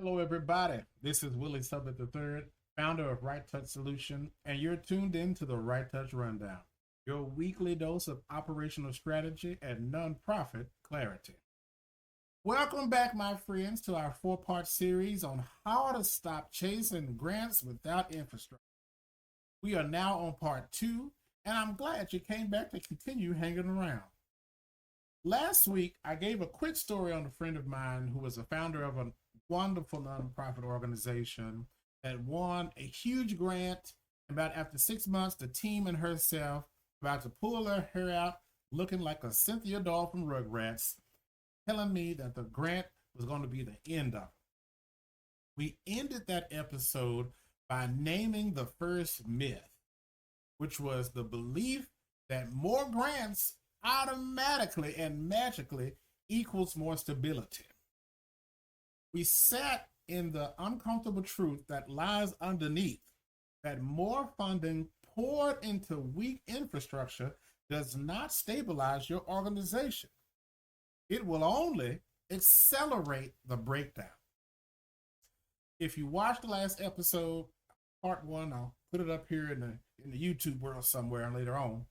Hello, everybody. This is Willie Sublet III, founder of RightTouch Solution, and you're tuned in to the RightTouch Rundown, your weekly dose of operational strategy and nonprofit clarity. Welcome back, my friends, to our four-part series on how to stop chasing grants without infrastructure. We are now on part two, and I'm glad you came back to continue hanging around. Last week, I gave a quick story on a friend of mine who was a founder of a wonderful nonprofit organization that won a huge grant. About after 6 months, the team and herself about to pull their hair out, looking like a Cynthia doll from Rugrats, telling me that the grant was going to be the end of it. We ended that episode by naming the first myth, which was the belief that more grants automatically and magically equals more stability. We sat in the uncomfortable truth that lies underneath that more funding poured into weak infrastructure does not stabilize your organization. It will only accelerate the breakdown. If you watched the last episode, part one, I'll put it up here in the YouTube world somewhere later on.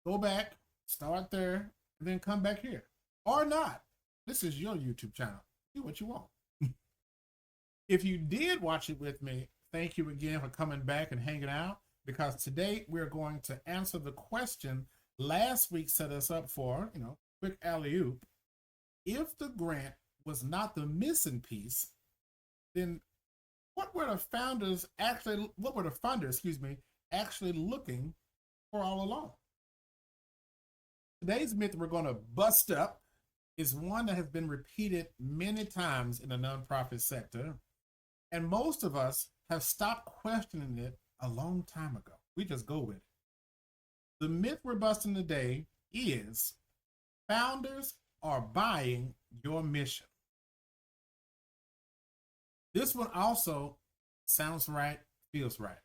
Go back, start there, and then come back here. Or not. This is your YouTube channel. Do what you want. If you did watch it with me, thank you again for coming back and hanging out, because today we're going to answer the question last week set us up for, quick alley-oop. If the grant was not the missing piece, then what were the funders actually looking for all along? Today's myth we're going to bust up is one that has been repeated many times in the nonprofit sector, and most of us have stopped questioning it a long time ago. We just go with it. The myth we're busting today is founders are buying your mission. This one also sounds right, feels right.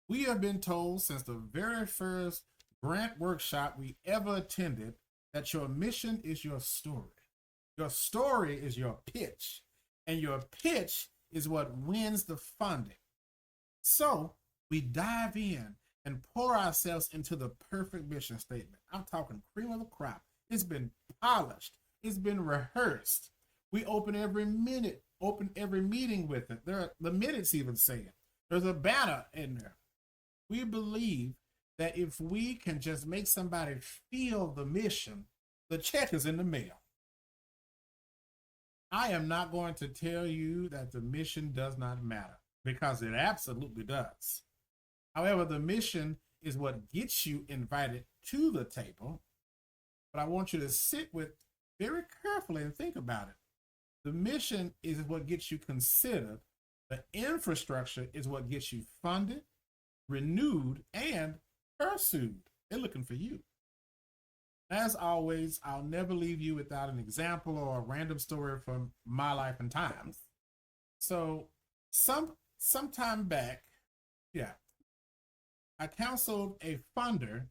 We have been told since the very first grant workshop we ever attended that your mission is your story. Your story is your pitch, and your pitch is what wins the funding. So we dive in and pour ourselves into the perfect mission statement. I'm talking cream of the crop. It's been polished. It's been rehearsed. We open every meeting with it. The minutes even say it. There's a banner in there. We believe that if we can just make somebody feel the mission, the check is in the mail. I am not going to tell you that the mission does not matter, because it absolutely does. However, the mission is what gets you invited to the table, but I want you to sit with very carefully and think about it. The mission is what gets you considered. The infrastructure is what gets you funded, renewed, and pursued. They're looking for you. As always, I'll never leave you without an example or a random story from my life and times. So some time back, I counseled a funder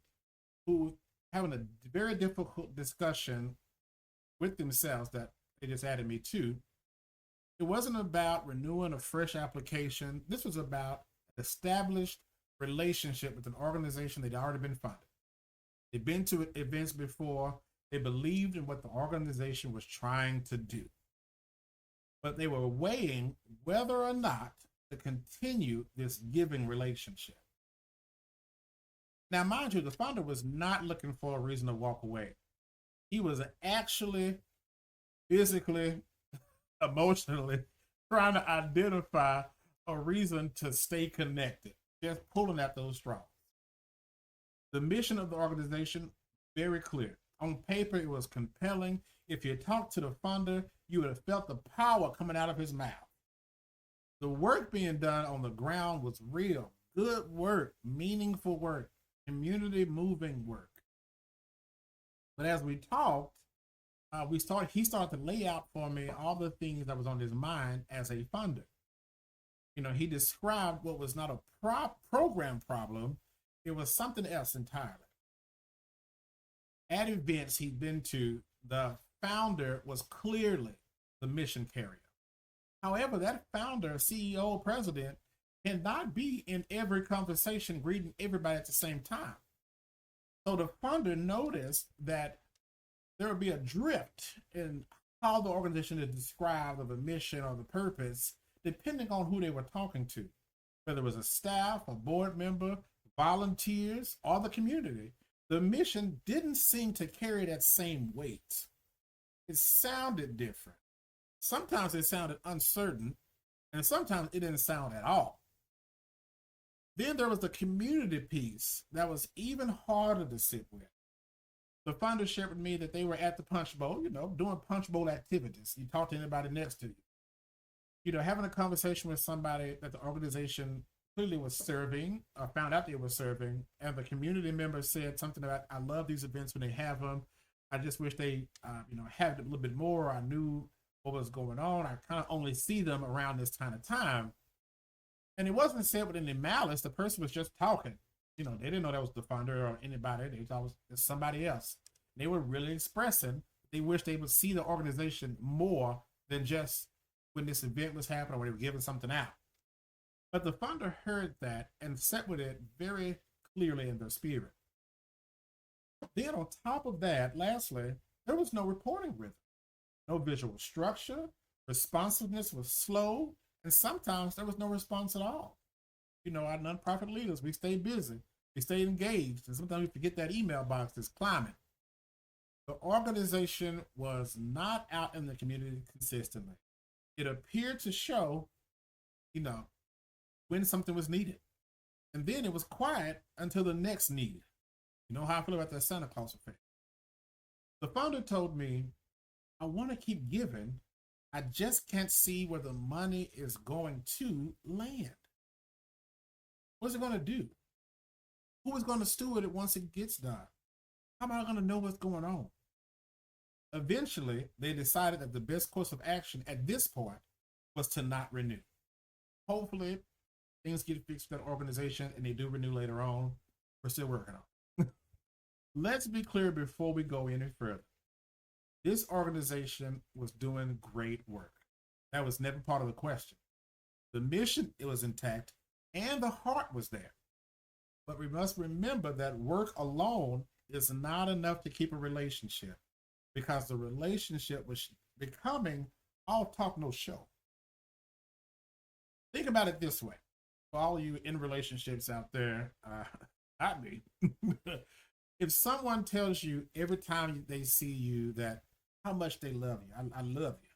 who having a very difficult discussion with themselves that they just added me to. It wasn't about renewing a fresh application. This was about established relationship with an organization they'd already been funded. They'd been to events before. They believed in what the organization was trying to do. But they were weighing whether or not to continue this giving relationship. Now, mind you, the founder was not looking for a reason to walk away. He was actually physically, emotionally trying to identify a reason to stay connected, just pulling at those straws. The mission of the organization, very clear. On paper, it was compelling. If you talked to the funder, you would have felt the power coming out of his mouth. The work being done on the ground was real, good work, meaningful work, community moving work. But as we talked, he started to lay out for me all the things that was on his mind as a funder. He described what was not a program problem. It was something else entirely. At events he'd been to, the founder was clearly the mission carrier. However, that founder, CEO, president cannot be in every conversation greeting everybody at the same time. So the funder noticed that there would be a drift in how the organization is described, of the mission or the purpose, depending on who they were talking to, whether it was a staff, a board member, volunteers, or the community. The mission didn't seem to carry that same weight. It sounded different. Sometimes it sounded uncertain, and sometimes it didn't sound at all. Then there was the community piece that was even harder to sit with. The founder shared with me that they were at the punch bowl, doing punch bowl activities. You talk to anybody next to you, having a conversation with somebody that the organization clearly was serving, or found out they were serving, and the community member said something about, I love these events when they have them. I just wish they, had it a little bit more. I knew what was going on. I kind of only see them around this kind of time. And it wasn't said with any malice. The person was just talking. They didn't know that was the founder or anybody. They thought it was somebody else. They were really expressing they wish they would see the organization more than just when this event was happening or when they were giving something out. But the founder heard that and sat with it very clearly in their spirit. Then on top of that, lastly, there was no reporting rhythm, no visual structure, responsiveness was slow, and sometimes there was no response at all. Our nonprofit leaders, we stay busy, we stay engaged, and sometimes we forget that email box is climbing. The organization was not out in the community consistently. It appeared to show, when something was needed. And then it was quiet until the next need. You know how I feel about that Santa Claus effect. The founder told me, I want to keep giving. I just can't see where the money is going to land. What's it going to do? Who is going to steward it once it gets done? How am I going to know what's going on? Eventually, they decided that the best course of action at this point was to not renew. Hopefully, things get fixed with that organization and they do renew later on. We're still working on it. Let's be clear before we go any further. This organization was doing great work. That was never part of the question. The mission, it was intact, and the heart was there. But we must remember that work alone is not enough to keep a relationship, because the relationship was becoming all talk, no show. Think about it this way. For all of you in relationships out there, not me. If someone tells you every time they see you that how much they love you, I love you,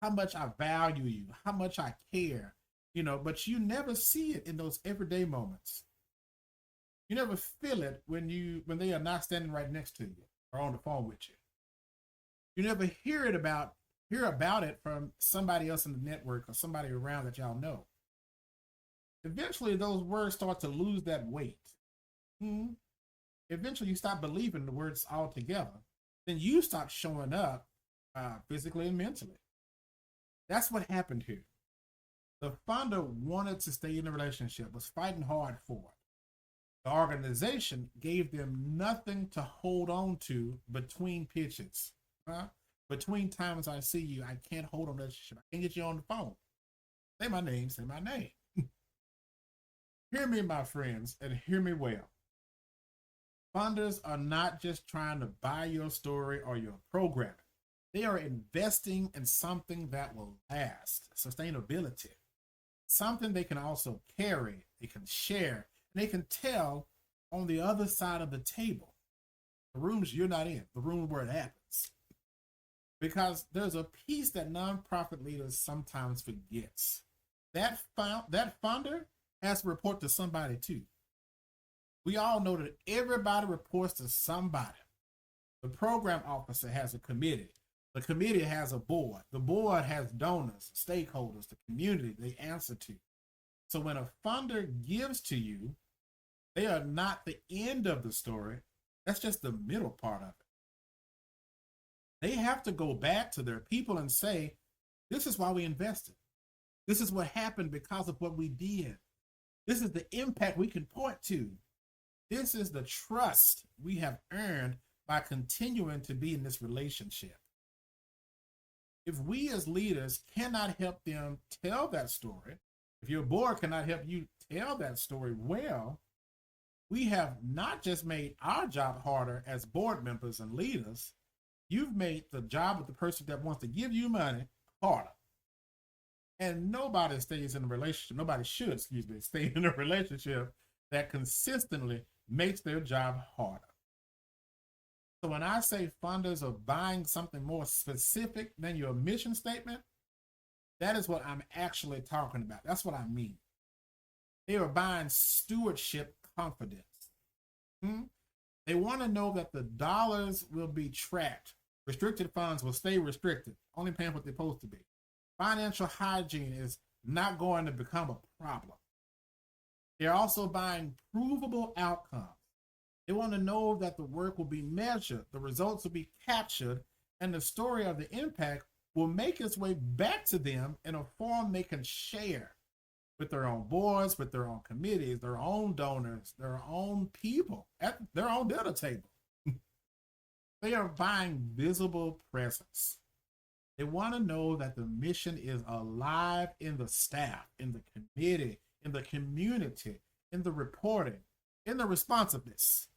how much I value you, how much I care, but you never see it in those everyday moments. You never feel it when they are not standing right next to you or on the phone with you. You never hear about it from somebody else in the network or somebody around that y'all know. Eventually, those words start to lose that weight. Eventually, you stop believing the words altogether. Then you stop showing up physically and mentally. That's what happened here. The founder wanted to stay in the relationship, was fighting hard for it. The organization gave them nothing to hold on to between pitches. Between times I see you, I can't hold on to that relationship. I can't get you on the phone. Say my name, say my name. Hear me, my friends, and hear me well. Funders are not just trying to buy your story or your programming. They are investing in something that will last, sustainability, something they can also carry, they can share, and they can tell on the other side of the table. The rooms you're not in, the room where it happens. Because there's a piece that nonprofit leaders sometimes forgets. That funder has to report to somebody too. We all know that everybody reports to somebody. The program officer has a committee. The committee has a board. The board has donors, stakeholders, the community they answer to. So when a funder gives to you, they are not the end of the story. That's just the middle part of it. They have to go back to their people and say, this is why we invested. This is what happened because of what we did. This is the impact we can point to. This is the trust we have earned by continuing to be in this relationship. If we as leaders cannot help them tell that story, if your board cannot help you tell that story well, we have not just made our job harder as board members and leaders, you've made the job of the person that wants to give you money harder. And nobody stays in a relationship, nobody should, excuse me, stay in a relationship that consistently makes their job harder. So when I say funders are buying something more specific than your mission statement, that is what I'm actually talking about. That's what I mean. They are buying stewardship confidence. They want to know that the dollars will be tracked. Restricted funds will stay restricted, only paying what they're supposed to be. Financial hygiene is not going to become a problem. They're also buying provable outcomes. They want to know that the work will be measured, the results will be captured, and the story of the impact will make its way back to them in a form they can share with their own boards, with their own committees, their own donors, their own people at their own dinner table. They are buying visible presence. They want to know that the mission is alive in the staff, in the committee, in the community, in the reporting, in the responsiveness,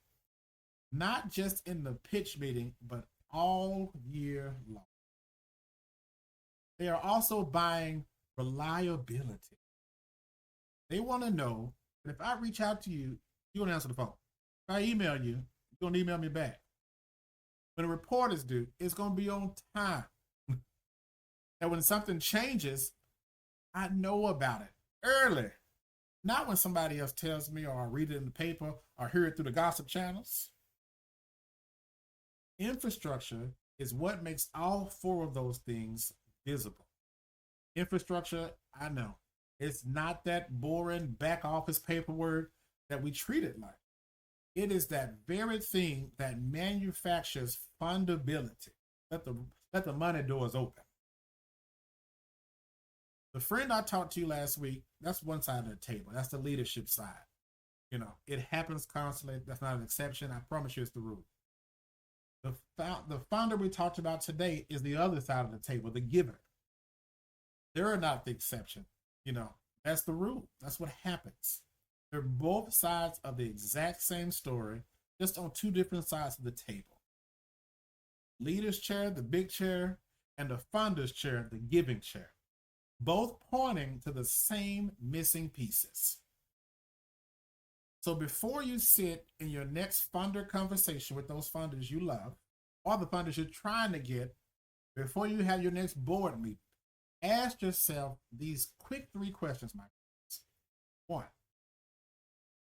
not just in the pitch meeting, but all year long. They are also buying reliability. They want to know that if I reach out to you, you're going to answer the phone. If I email you, you're going to email me back. When a report is due, it's going to be on time. And when something changes, I know about it early. Not when somebody else tells me, or I read it in the paper, or hear it through the gossip channels. Infrastructure is what makes all four of those things visible. Infrastructure, I know, it's not that boring back office paperwork that we treat it like. It is that very thing that manufactures fundability. Let the money doors open. The friend I talked to last week, that's one side of the table. That's the leadership side. You know, it happens constantly. That's not an exception. I promise you it's the rule. The founder we talked about today is the other side of the table, the giver. They're not the exception. You know, that's the rule. That's what happens. They're both sides of the exact same story, just on two different sides of the table. Leader's chair, the big chair, and the founder's chair, the giving chair. Both pointing to the same missing pieces. So before you sit in your next funder conversation with those funders you love, or the funders you're trying to get, before you have your next board meeting, ask yourself these quick 3 questions, my friends. 1,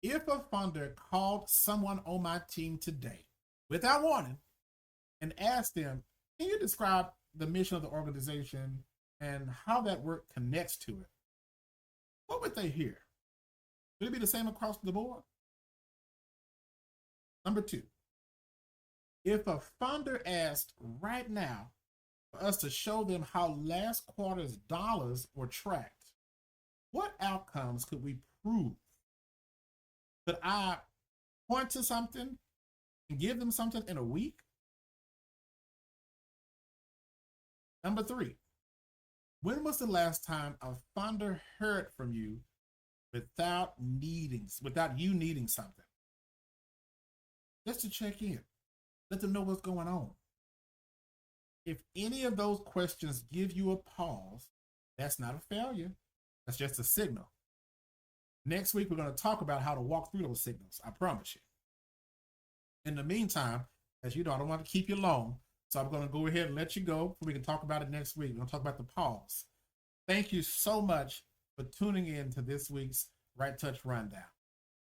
if a funder called someone on my team today without warning and asked them, can you describe the mission of the organization and how that work connects to it, what would they hear? Would it be the same across the board? Number 2, if a funder asked right now for us to show them how last quarter's dollars were tracked, what outcomes could we prove? Could I point to something and give them something in a week? Number 3, when was the last time a funder heard from you without you needing something? Just to check in. Let them know what's going on. If any of those questions give you a pause, that's not a failure. That's just a signal. Next week, we're going to talk about how to walk through those signals. I promise you. In the meantime, as you know, I don't want to keep you long, so I'm going to go ahead and let you go so we can talk about it next week. We're going to talk about the pause. Thank you so much for tuning in to this week's RightTouch Rundown.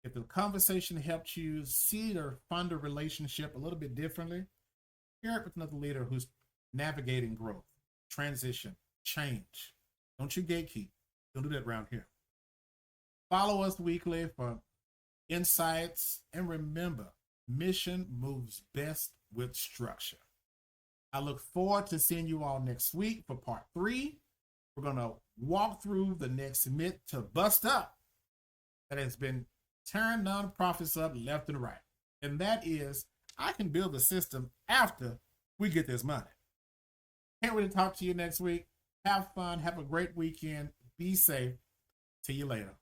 If the conversation helped you see your funder relationship a little bit differently, share it with another leader who's navigating growth, transition, change. Don't you gatekeep. Don't do that around here. Follow us weekly for insights, and remember, mission moves best with structure. I look forward to seeing you all next week for part 3. We're going to walk through the next myth to bust up that has been tearing nonprofits up left and right. And that is, I can build a system after we get this money. Can't wait to talk to you next week. Have fun. Have a great weekend. Be safe. See you later.